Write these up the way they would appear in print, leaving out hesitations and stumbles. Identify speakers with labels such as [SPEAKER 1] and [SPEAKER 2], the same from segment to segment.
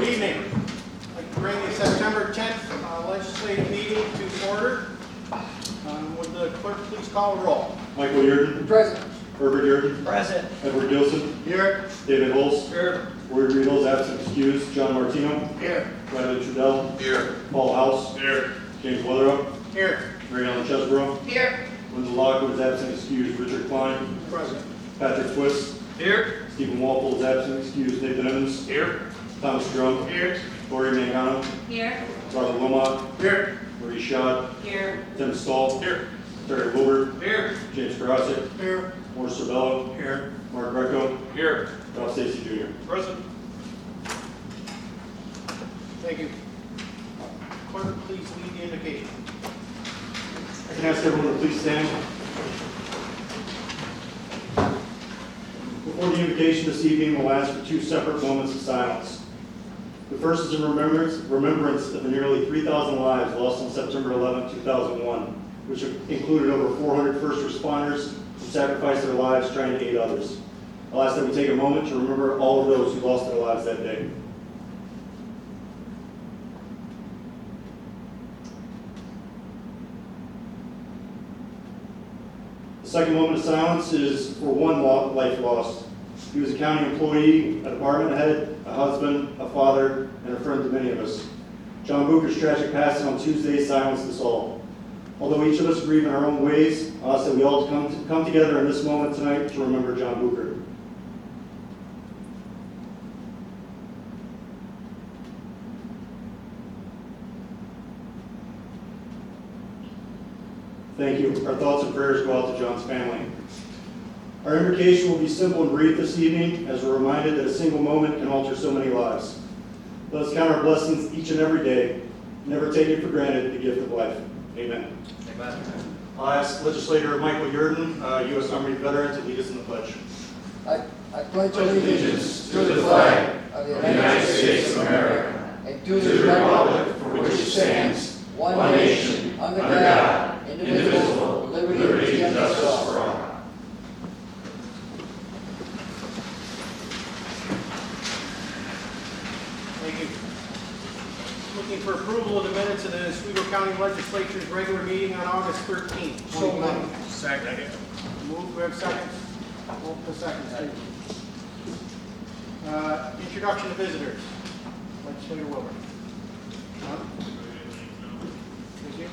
[SPEAKER 1] Good evening. I'd like to bring the September 10th legislative meeting to order. Would the clerk please call the roll?
[SPEAKER 2] Michael Yurden.
[SPEAKER 3] Present.
[SPEAKER 2] Herbert Yurden.
[SPEAKER 1] Present.
[SPEAKER 2] Edward Gilson.
[SPEAKER 1] Here.
[SPEAKER 2] David Holst.
[SPEAKER 1] Here.
[SPEAKER 2] Rory Riedel is absent excused. John Martino.
[SPEAKER 1] Here.
[SPEAKER 2] Riley Trudell.
[SPEAKER 1] Here.
[SPEAKER 2] Paul House.
[SPEAKER 1] Here.
[SPEAKER 2] James Weatherup.
[SPEAKER 1] Here.
[SPEAKER 2] Mary Ellen Chesborough.
[SPEAKER 1] Here.
[SPEAKER 2] Linda Lockwood is absent excused. Richard Klein.
[SPEAKER 1] Present.
[SPEAKER 2] Patrick Twist.
[SPEAKER 1] Here.
[SPEAKER 2] Stephen Walpole is absent excused. Nathan Evans.
[SPEAKER 1] Here.
[SPEAKER 2] Thomas Drum.
[SPEAKER 1] Here.
[SPEAKER 2] Lori Mangano.
[SPEAKER 4] Here.
[SPEAKER 2] Robert Wilmot.
[SPEAKER 1] Here.
[SPEAKER 2] Marie Schott.
[SPEAKER 4] Here.
[SPEAKER 2] Tim Stahl.
[SPEAKER 1] Here.
[SPEAKER 2] Terry Wilbur.
[SPEAKER 1] Here.
[SPEAKER 2] James Karasik.
[SPEAKER 1] Here.
[SPEAKER 2] Morris Sabello.
[SPEAKER 1] Here.
[SPEAKER 2] Mark Greco.
[SPEAKER 1] Here.
[SPEAKER 2] Ralph Stacy Jr.
[SPEAKER 1] Present. Thank you. Clerk, please lead the invocation.
[SPEAKER 2] I can ask everyone to please stand. Before the invocation this evening, we'll ask for two separate moments of silence. The first is in remembrance of the nearly 3,000 lives lost on September 11, 2001, which included over 400 first responders who sacrificed their lives trying to aid others. I'll ask that we take a moment to remember all of those who lost their lives that day. The second moment of silence is for one life lost. He was a county employee, a department head, a husband, a father, and a friend to many of us. John Booker's tragic passing on Tuesday silenced us all. Although each of us grieve in our own ways, I'll ask that we all come together in this moment tonight to remember John Booker. Thank you. Our thoughts and prayers go out to John's family. Our invocation will be simple and brief this evening, as we're reminded that a single moment can alter so many lives. Let us count our blessings each and every day, never take it for granted the gift of life. Amen.
[SPEAKER 1] Amen.
[SPEAKER 2] I'll ask Legislator Michael Yurden, U.S. Army veteran, to lead us in the pledge.
[SPEAKER 3] I pledge allegiance to the flag of the United States of America and to the republic for which it stands, one nation, under God, indivisible, with liberty and justice for all.
[SPEAKER 1] Thank you. Looking for approval of the minutes of the Oswego County Legislature's regular meeting on August 13th.
[SPEAKER 3] So moved.
[SPEAKER 1] Second. Move, we have seconds. Hold for seconds. Introduction of visitors. Legislator Wilbur. None? Thank you.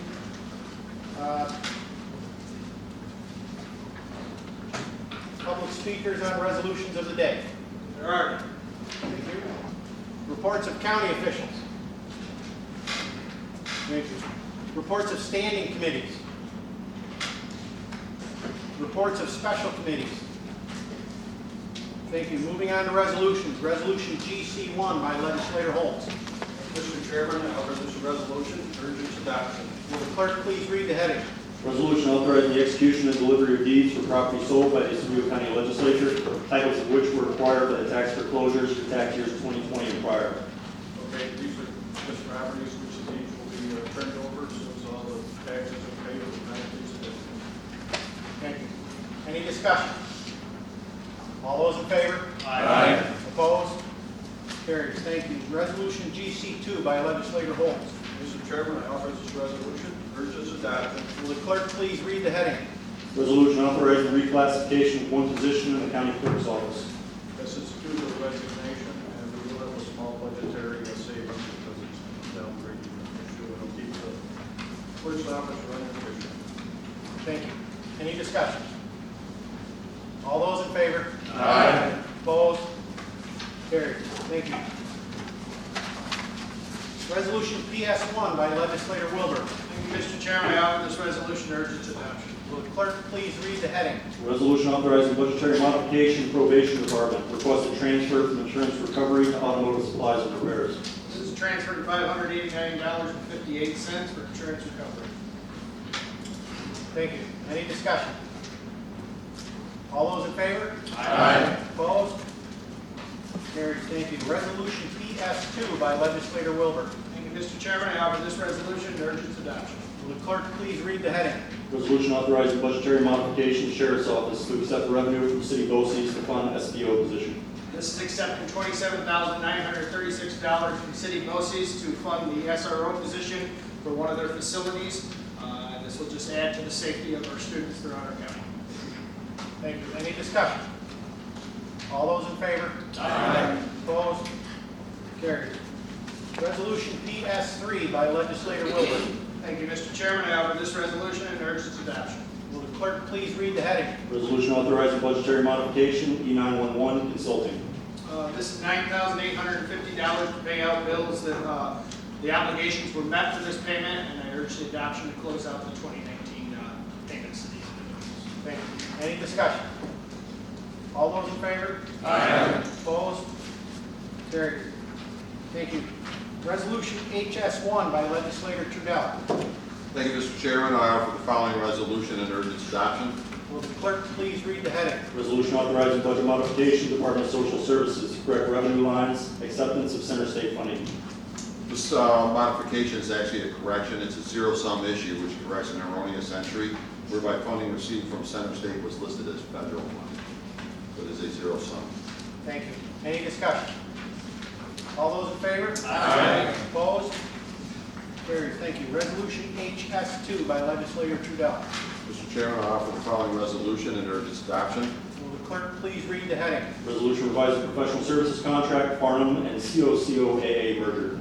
[SPEAKER 1] Public speakers on resolutions of the day. There are. Thank you. Reports of county officials. Thank you. Reports of standing committees. Reports of special committees. Thank you. Moving on to resolutions. Resolution GC1 by Legislator Holtz.
[SPEAKER 5] Mr. Chairman, I offer this resolution, urge its adoption.
[SPEAKER 1] Will the clerk please read the heading?
[SPEAKER 2] Resolution authorizing the execution and delivery of deeds for property sold by the Oswego County Legislature, titles of which were required by the tax foreclosures for tax years 2020 and prior.
[SPEAKER 5] Okay, these are just properties which the deeds will be turned over, so as all the taxes are paid with penalties.
[SPEAKER 1] Thank you. Any discussion? All those in favor?
[SPEAKER 5] Aye.
[SPEAKER 1] Opposed? Carries. Thank you. Resolution GC2 by Legislator Holtz.
[SPEAKER 5] Mr. Chairman, I offer this resolution, urge its adoption.
[SPEAKER 1] Will the clerk please read the heading?
[SPEAKER 2] Resolution authorizing reclassification of one position in the county clerk's office.
[SPEAKER 5] This is due to the resignation, and we will have a small budgetary savings because it's downgraded. Issue, and it'll keep the clerk's office running efficient.
[SPEAKER 1] Thank you. Any discussion? All those in favor?
[SPEAKER 5] Aye.
[SPEAKER 1] Opposed? Carried. Thank you. Resolution PS1 by Legislator Wilbur.
[SPEAKER 5] Thank you, Mr. Chairman, I offer this resolution, urge its adoption.
[SPEAKER 1] Will the clerk please read the heading?
[SPEAKER 2] Resolution authorizing budgetary modification probation department, requested transfer from insurance recovery to automotive supplies and repairs.
[SPEAKER 5] This is transferred to $589.58 for insurance recovery.
[SPEAKER 1] Thank you. Any discussion? All those in favor?
[SPEAKER 5] Aye.
[SPEAKER 1] Opposed? Carried. Thank you. Resolution PS2 by Legislator Wilbur.
[SPEAKER 5] Thank you, Mr. Chairman, I offer this resolution, urge its adoption.
[SPEAKER 1] Will the clerk please read the heading?
[SPEAKER 2] Resolution authorizing budgetary modification to Sheriff's Office to accept revenue from city BOCES to fund SPO position.
[SPEAKER 5] This
[SPEAKER 1] This is accepting $27,936 from city BOCES to fund the SRO position for one of their facilities. This will just add to the safety of our students throughout our county. Thank you. Any discussion? All those in favor? Aye. Opposed? Carried. Resolution PS3 by Legislator Wilbur. Thank you, Mr. Chairman. I offer this resolution and urge its adoption. Will the clerk please read the heading?
[SPEAKER 2] Resolution authorizing budgetary modification, E911 Consulting.
[SPEAKER 1] This is $9,850 to pay out bills that the obligations were met for this payment, and I urge the adoption to close out the 2019 payments to these individuals. Thank you. Any discussion? All those in favor? Aye. Opposed? Carried. Thank you. Resolution HS1 by Legislator Trudell.
[SPEAKER 4] Thank you, Mr. Chairman. I offer the following resolution and urge its adoption.
[SPEAKER 1] Will the clerk please read the heading?
[SPEAKER 2] Resolution authorizing budget modification, Department of Social Services, correct revenue lines, acceptance of center state funding.
[SPEAKER 4] This modification is actually a correction. It's a zero-sum issue which corrects an erroneous entry whereby funding received from center state was listed as federal money. So it is a zero-sum.
[SPEAKER 1] Thank you. Any discussion? All those in favor?
[SPEAKER 4] Aye.
[SPEAKER 1] Opposed? Carried. Thank you. Resolution HS2 by Legislator Trudell.
[SPEAKER 4] Mr. Chairman, I offer the following resolution and urge its adoption.
[SPEAKER 1] Will the clerk please read the heading?
[SPEAKER 2] Resolution revising professional services contract, Farnham and COCOAA merger.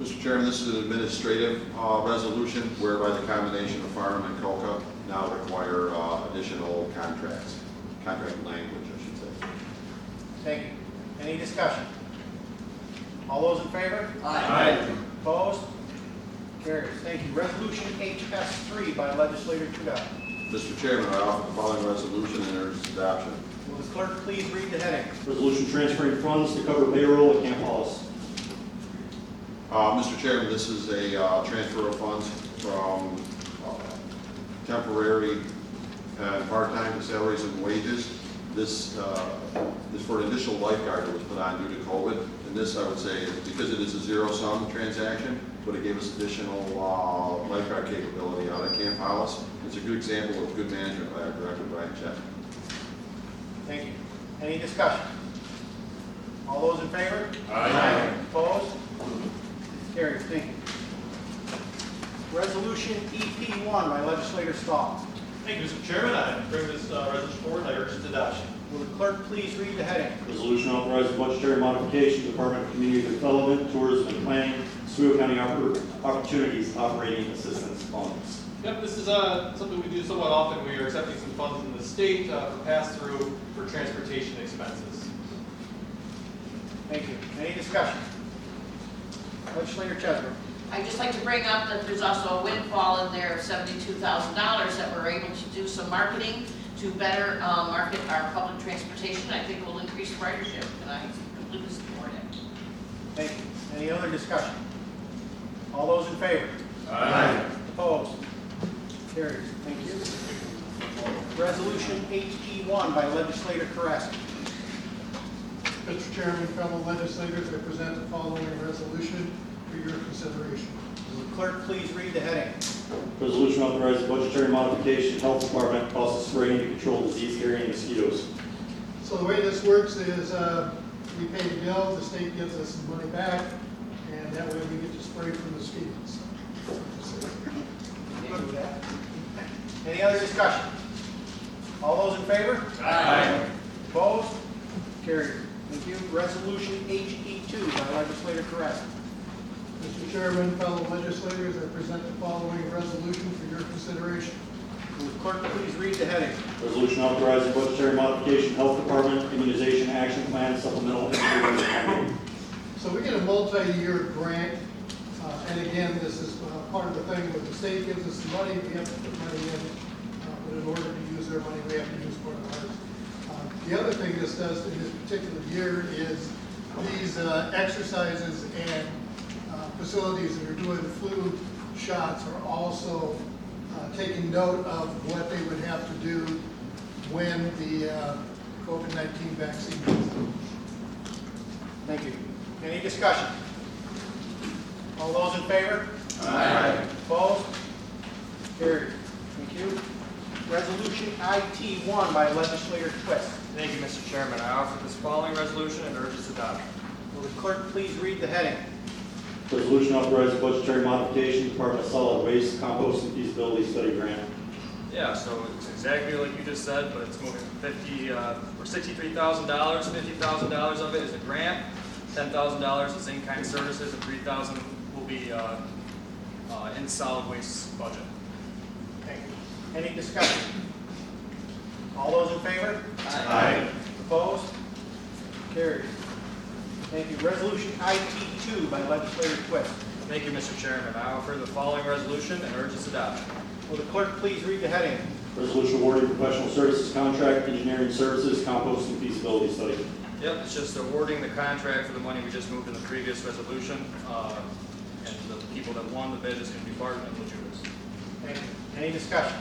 [SPEAKER 4] Mr. Chairman, this is an administrative resolution whereby the combination of Farnham and COCA now require additional contract language, I should say.
[SPEAKER 1] Thank you. Any discussion? All those in favor?
[SPEAKER 3] Aye.
[SPEAKER 1] Opposed? Carries. Thank you. Resolution HS3 by Legislator Trudell.
[SPEAKER 4] Mr. Chairman, I offer the following resolution and urge its adoption.
[SPEAKER 1] Will the clerk please read the heading?
[SPEAKER 2] Resolution transferring funds to cover payroll at Camp Hollis.
[SPEAKER 4] Mr. Chairman, this is a transfer of funds from temporary and part-time to salaries and wages. This is for an initial lifeguard that was put on due to COVID. And this, I would say, is because it is a zero-sum transaction, but it gave us additional lifeguard capability out at Camp Hollis. It's a good example of good management by our director, Brian Chet.
[SPEAKER 1] Thank you. Any discussion? All those in favor?
[SPEAKER 4] Aye.
[SPEAKER 1] Opposed? Carries. Thank you. Resolution EP1 by Legislator Stahl.
[SPEAKER 6] Thank you, Mr. Chairman. I bring this resolution forward and I urge its adoption.
[SPEAKER 1] Will the clerk please read the heading?
[SPEAKER 2] Resolution authorizing budgetary modification, Department of Community Development, Tourism and Planning, Oswego County Opportunities Operating Assistance Funds.
[SPEAKER 6] Yep, this is something we do somewhat often. We are accepting some funds from the state for pass-through for transportation expenses.
[SPEAKER 1] Thank you. Any discussion? Legislator Chesbro.
[SPEAKER 7] I'd just like to bring up that there's also a windfall in there of $72,000 that we're able to do some marketing to better market our public transportation. I think it will increase ridership, and I completely support it.
[SPEAKER 1] Thank you. Any other discussion? All those in favor?
[SPEAKER 4] Aye.
[SPEAKER 1] Opposed? Carries. Thank you. Resolution HE1 by Legislator Carrasco.
[SPEAKER 8] Mr. Chairman, fellow legislators, I present the following resolution for your consideration.
[SPEAKER 1] Will the clerk please read the heading?
[SPEAKER 2] Resolution authorizing budgetary modification, Health Department, cost of spraying to control disease-carrying mosquitoes.
[SPEAKER 8] So the way this works is we pay the bill, the state gives us some money back, and that way we get to spray for mosquitoes.
[SPEAKER 1] Any other discussion? All those in favor?
[SPEAKER 4] Aye.
[SPEAKER 1] Opposed? Carried. Thank you. Resolution HE2 by Legislator Carrasco.
[SPEAKER 8] Mr. Chairman, fellow legislators, I present the following resolution for your consideration.
[SPEAKER 1] Will the clerk please read the heading?
[SPEAKER 2] Resolution authorizing budgetary modification, Health Department, Immunization Action Plan, Supplemental.
[SPEAKER 8] So we get a multi-year grant, and again, this is part of the thing, but the state gives us some money, we have to put money in, but in order to use their money, we have to use part of ours. The other thing this does in this particular year is these exercises and facilities that are doing flu shots are also taking note of what they would have to do when the COVID-19 vaccine comes out.
[SPEAKER 1] Thank you. Any discussion? All those in favor?
[SPEAKER 4] Aye.
[SPEAKER 1] Opposed? Carried. Thank you. Resolution IT1 by Legislator Twist.
[SPEAKER 9] Thank you, Mr. Chairman. I offer this following resolution and urge its adoption.
[SPEAKER 1] Will the clerk please read the heading?
[SPEAKER 2] Resolution authorizing budgetary modification, Department of Solid Waste Compost and Feasibility Study Grant.
[SPEAKER 9] Yeah, so it's exactly like you just said, but it's moving from $63,000. $50,000 of it is a grant, $10,000 is in-kind services, and $3,000 will be in solid waste budget.
[SPEAKER 1] Thank you. Any discussion? All those in favor?
[SPEAKER 2] Aye.
[SPEAKER 1] Opposed? Carried. Thank you. Resolution IT2 by legislator Twist.
[SPEAKER 9] Thank you, Mr. Chairman. I offer the following resolution and urge its adoption.
[SPEAKER 1] Will the clerk please read the heading?
[SPEAKER 2] Resolution awarding professional services contract, engineering services, compost and feasibility study.
[SPEAKER 9] Yep, it's just awarding the contract for the money we just moved in the previous resolution, and the people that won the bid is going to be Barton and LaJudas.
[SPEAKER 1] Thank you. Any discussion?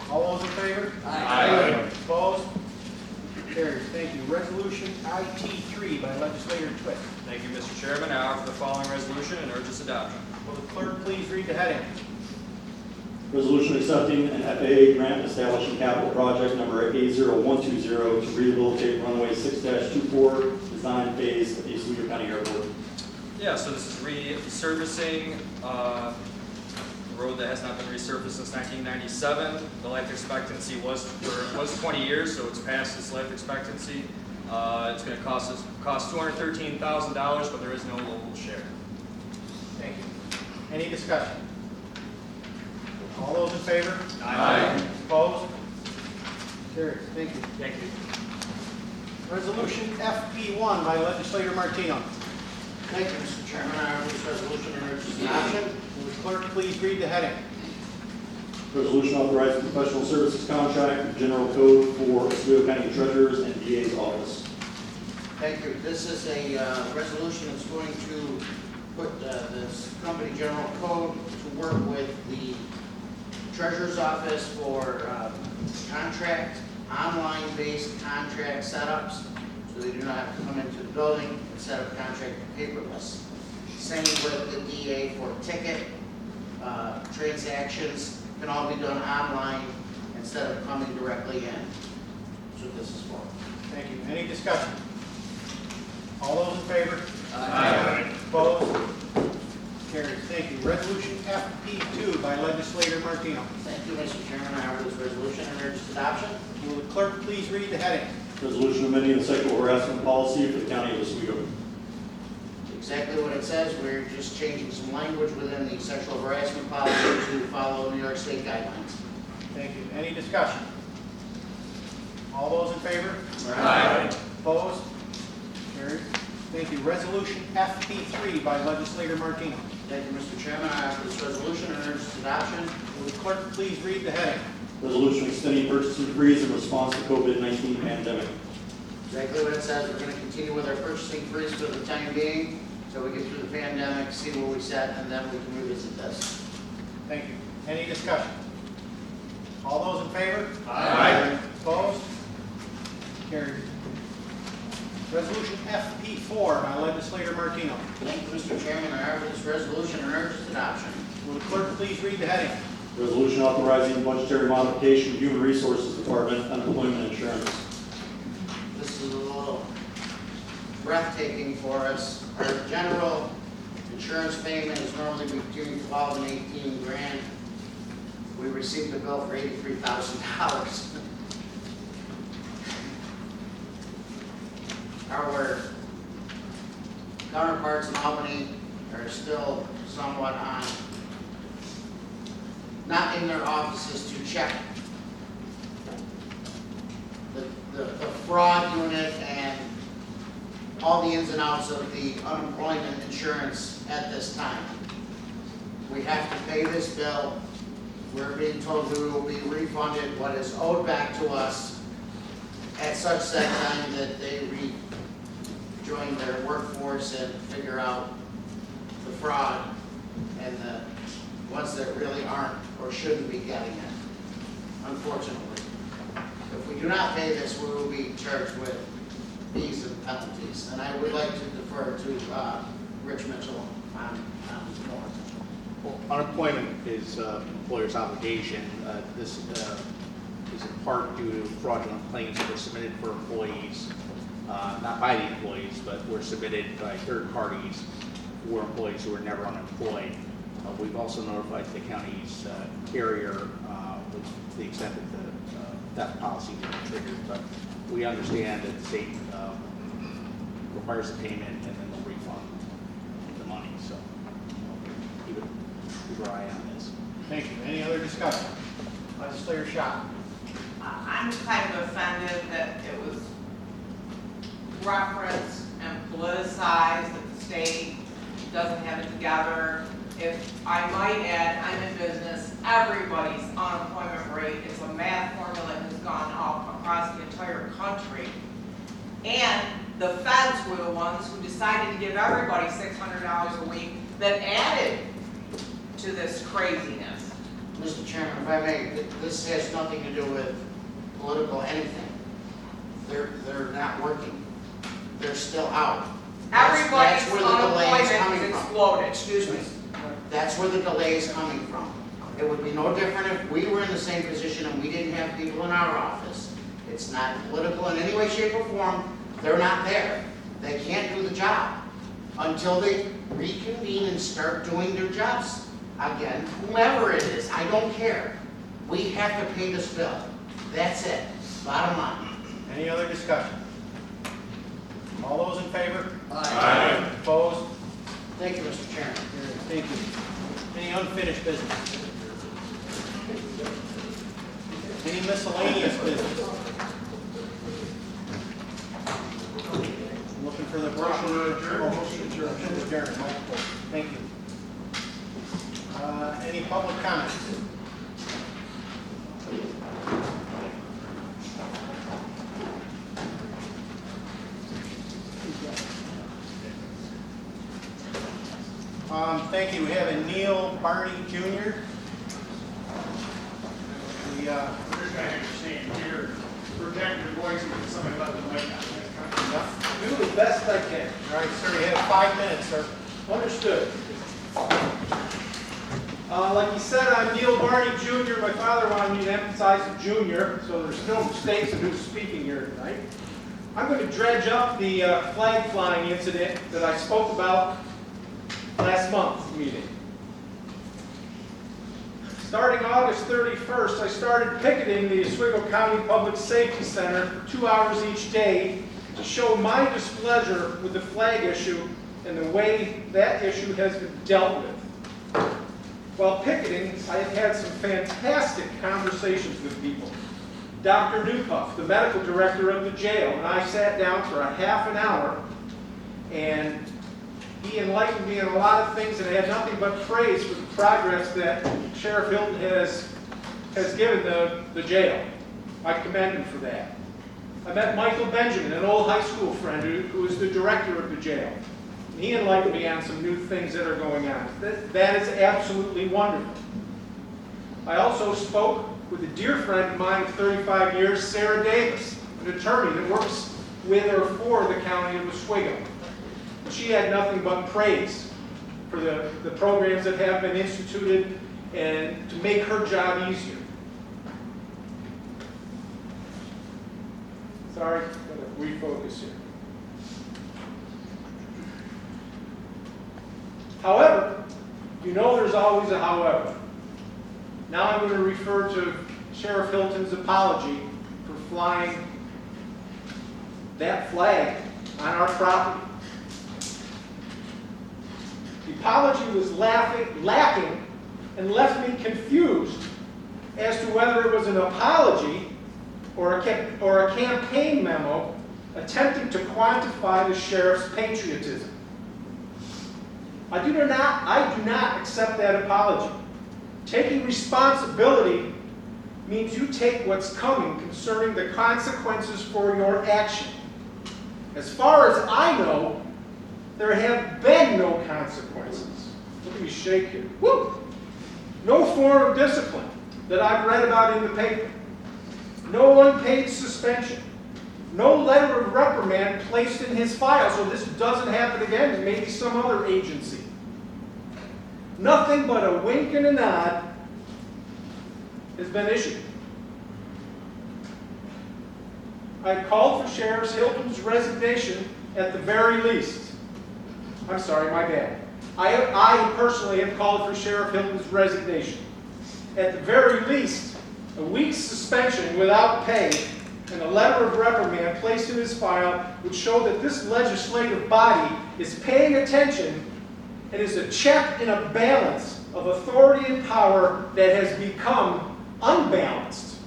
[SPEAKER 1] All those in favor?
[SPEAKER 9] Aye.
[SPEAKER 1] Opposed? Carried. Thank you. Resolution IT3 by legislator Twist.
[SPEAKER 9] Thank you, Mr. Chairman. I offer the following resolution and urge its adoption.
[SPEAKER 1] Will the clerk please read the heading?
[SPEAKER 2] Resolution accepting an FAA grant establishing capital project number A0120 to rehabilitate runway 6-24 design phase at the Oswego County Airport.
[SPEAKER 9] Yeah, so this is resurfacing a road that has not been resurfaced since 1997. The life expectancy was 20 years, so it's past its life expectancy. It's going to cost $213,000, but there is no local share.
[SPEAKER 1] Thank you. Any discussion? All those in favor?
[SPEAKER 9] Aye.
[SPEAKER 1] Opposed? Carried. Thank you.
[SPEAKER 9] Thank you.
[SPEAKER 1] Resolution FP1 by legislator Martino.
[SPEAKER 10] Thank you, Mr. Chairman. I offer this resolution and urge its adoption.
[SPEAKER 1] Will the clerk please read the heading?
[SPEAKER 2] Resolution authorizing professional services contract, general code for Oswego County Treasurer's and DA's office.
[SPEAKER 10] Thank you. This is a resolution that's going to put this company general code to work with the Treasurer's office for contract, online-based contract setups, so they do not have to come into the building and set up contract paperless. Same with the DA for ticket transactions can all be done online instead of coming directly in. That's what this is for.
[SPEAKER 1] Thank you. Any discussion? All those in favor?
[SPEAKER 9] Aye.
[SPEAKER 1] Opposed? Carried. Thank you. Resolution FP2 by legislator Martino.
[SPEAKER 10] Thank you, Mr. Chairman. I offer this resolution and urge its adoption.
[SPEAKER 1] Will the clerk please read the heading?
[SPEAKER 2] Resolution amending the sexual harassment policy for the County of Oswego.
[SPEAKER 10] Exactly what it says. We're just changing some language within the sexual harassment policy to follow New York State guidelines.
[SPEAKER 1] Thank you. Any discussion? All those in favor?
[SPEAKER 9] Aye.
[SPEAKER 1] Opposed? Carried. Thank you. Resolution FP3 by legislator Martino.
[SPEAKER 10] Thank you, Mr. Chairman. I offer this resolution and urge its adoption.
[SPEAKER 1] Will the clerk please read the heading?
[SPEAKER 2] Resolution extending purchasing freeze in response to COVID-19 pandemic.
[SPEAKER 10] Exactly what it says. We're going to continue with our purchasing freeze for the time being, so we get through the pandemic, see where we set, and then we can revisit this.
[SPEAKER 1] Thank you. Any discussion? All those in favor?
[SPEAKER 9] Aye.
[SPEAKER 1] Opposed? Carried. Resolution FP4 by legislator Martino.
[SPEAKER 10] Thank you, Mr. Chairman. I offer this resolution and urge its adoption.
[SPEAKER 1] Will the clerk please read the heading?
[SPEAKER 2] Resolution authorizing budgetary modification, Human Resources Department, unemployment insurance.
[SPEAKER 10] This is a little breathtaking for us. Our general insurance payment is normally between 12 and 18 grand. We received a bill for $83,000. Our counterparts in Albany are still somewhat on, not in their offices to check the fraud unit and all the ins and outs of the unemployment insurance at this time. We have to pay this bill. We're being told we will be refunded what is owed back to us at such set time that they rejoin their workforce and figure out the fraud and the ones that really aren't or shouldn't be getting it, unfortunately. If we do not pay this, we will be charged with fees and penalties. And I would like to defer to Rich Mitchell on more.
[SPEAKER 11] Well, unemployment is employer's obligation. This
[SPEAKER 1] is in part due to fraudulent claims that were submitted for employees, not by the employees, but were submitted by third parties for employees who were never unemployed. We've also notified the county's carrier with the extent that the theft policy was triggered, but we understand that the state requires the payment and then they'll refund the money, so keep an eye on this. Thank you. Any other discussion? Legislator Shaw.
[SPEAKER 11] I'm kind of offended that it was referenced and politicized, that the state doesn't have it together. If I might add, I'm in business, everybody's unemployment rate, it's a math formula that has gone up across the entire country. And the feds were the ones who decided to give everybody $600 a week that added to this craziness.
[SPEAKER 10] Mr. Chairman, if I may, this has nothing to do with political anything. They're not working. They're still out.
[SPEAKER 11] Everybody's
[SPEAKER 10] That's where the delay is
[SPEAKER 11] unemployment
[SPEAKER 10] coming
[SPEAKER 11] has
[SPEAKER 10] from.
[SPEAKER 11] exploded.
[SPEAKER 10] Excuse me. That's where the delay is coming from. It would be no different if we were in the same position and we didn't have people in our office. It's not political in any way, shape, or form. They're not there. They can't do the job until they reconvene and start doing their jobs again. Whomever it is, I don't care. We have to pay this bill. That's it. Bottom line.
[SPEAKER 1] Any other discussion? All those in favor?
[SPEAKER 3] Aye.
[SPEAKER 1] Opposed?
[SPEAKER 10] Thank you, Mr. Chairman.
[SPEAKER 1] Thank you. Any unfinished business? Any miscellaneous business? Looking for the brochure. Adjourned. Thank you. Any public comments? Thank you. We have a Neil Barney Jr. The
[SPEAKER 5] This guy you're seeing here, protect your voice and somebody let the mic on.
[SPEAKER 1] do the best I can. All right, sir. You have 5 minutes, sir.
[SPEAKER 12] Understood. Like you said, I'm Neil Barney Jr. My father wanted me to emphasize the junior, so there's no mistakes in who's speaking here tonight. I'm going to dredge up the flag flying incident that I spoke about last month's meeting. Starting August 31st, I started picketing the Oswego County Public Safety Center for 2 hours each day to show my displeasure with the flag issue and the way that issue has been dealt with. While picketing, I have had some fantastic conversations with people. Dr. Newpuff, the medical director of the jail, and I sat down for a half an hour, and he enlightened me on a lot of things, and I had nothing but praise for the progress that Sheriff Hilton has given the jail. I commend him for that. I met Michael Benjamin, an old high school friend who is the director of the jail. And he enlightened me on some new things that are going on. That is absolutely wonderful. I also spoke with a dear friend of mine of 35 years, Sarah Davis, an attorney that works with or for the county of Oswego. She had nothing but praise for the programs that have been instituted and to make her job easier. Sorry, I'm going to refocus here. However, you know there's always a however. Now I'm going to refer to Sheriff Hilton's apology for flying that flag on our property. The apology was lacking and left me confused as to whether it was an apology or a campaign memo attempting to quantify the sheriff's patriotism. I do not accept that apology. Taking responsibility means you take what's coming concerning the consequences for your action. As far as I know, there have been no consequences. Look at me shake here. Woo! No form of discipline that I've read about in the paper. No unpaid suspension. No letter of reprimand placed in his file, so this doesn't happen again in maybe some other agency. Nothing but a wink and a nod has been issued. I called for Sheriff Hilton's resignation at the very least. I'm sorry, my bad. I personally have called for Sheriff Hilton's resignation. At the very least, a week's suspension without pay and a letter of reprimand placed in his file would show that this legislative body is paying attention and is a check and a balance of authority and power that has become unbalanced.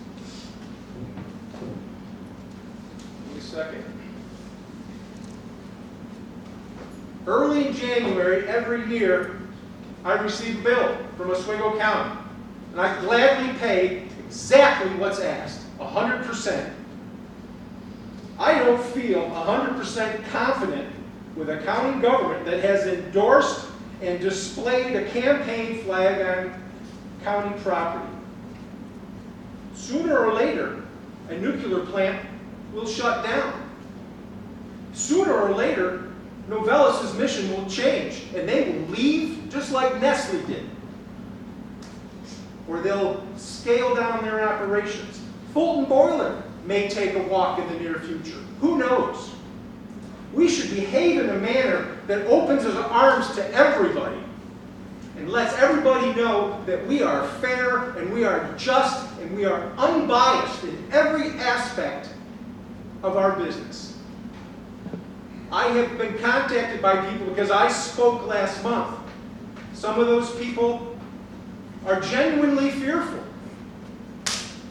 [SPEAKER 12] Wait a second. Early in January every year, I receive a bill from Oswego County, and I gladly pay exactly what's asked, 100%. I don't feel 100% confident with a county government that has endorsed and displayed a campaign flag on county property. Sooner or later, a nuclear plant will shut down. Sooner or later, Novellis' mission will change, and they will leave just like Nestle did. Or they'll scale down their operations. Fulton Boiler may take a walk in the near future. Who knows? We should behave in a manner that opens our arms to everybody and lets everybody know that we are fair and we are just and we are unbiased in every aspect of our business. I have been contacted by people because I spoke last month. Some of those people are genuinely fearful.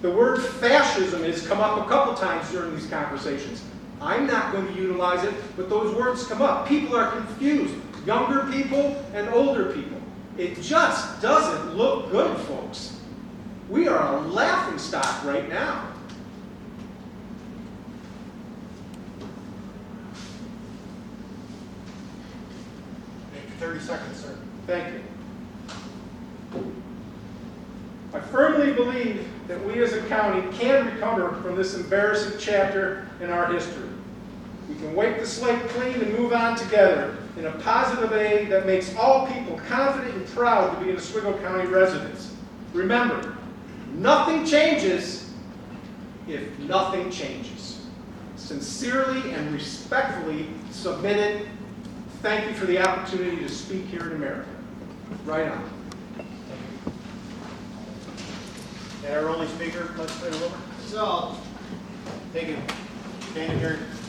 [SPEAKER 12] The word fascism has come up a couple times during these conversations. I'm not going to utilize it, but those words come up. People are confused, younger people and older people. It just doesn't look good, folks. We are a laughingstock right now.
[SPEAKER 1] 30 seconds, sir.
[SPEAKER 12] Thank you. I firmly believe that we as a county can recover from this embarrassing chapter in our history. We can wipe the slate clean and move on together in a positive way that makes all people confident and proud to be an Oswego County residents. Remember, nothing changes if nothing changes. Sincerely and respectfully submitted. Thank you for the opportunity to speak here in America. Right on.
[SPEAKER 1] And our only speaker, let's put it over. So, thank you. Stand adjourned.